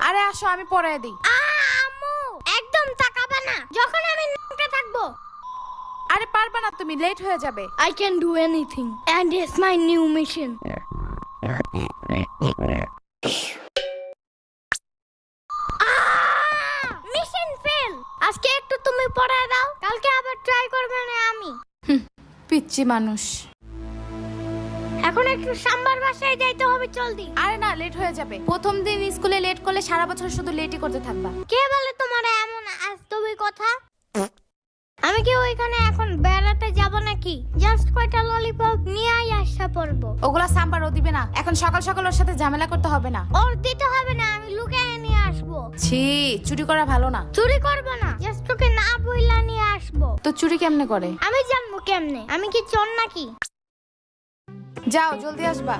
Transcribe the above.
আরে আসো, আমি পরায় দিই। আম্মু একদম তাকাবে না যখন আমি নামতে থাকবো। আরে পারবা না, তুমি লেট হয়ে যাবে। I can do anything and it's my new mission. Mission fail. আজকে একটু তুমি পড়ায় দাও, কালকে আবার ট্রাই করবে না আমি। পিচ্চি মানুষ। এখন একটু সাম্বার বাসায় যাইতে হবে, জলদি। আরে না, লেট হয়ে যাবে। প্রথম দিন স্কুলে লেট করলে সারা বছর শুধু লেটই করতে থাকবা। কে বলে তোমার এমন আজতবি কথা? আমি কি ওইখানে এখন বেড়াতে যাব নাকি? জাস্ট কয়টা ললিপপ নিয়েই আসা পড়বো। ওগুলা সাম্বার ও দিবে না। এখন সকাল সকাল ওর সাথে ঝামেলা করতে হবে না। ওর দিতে হবে না, আমি লুকিয়ে নিয়ে আসবো। ছি, চুরি করা ভালো না। চুরি করবো না, জাস্ট তোকে না বইলা নিয়ে আসবো। তো চুরি কেমনে করে? আমি জানবো কেমনে? আমি কি চোর নাকি? যাও, জলদি আসবা।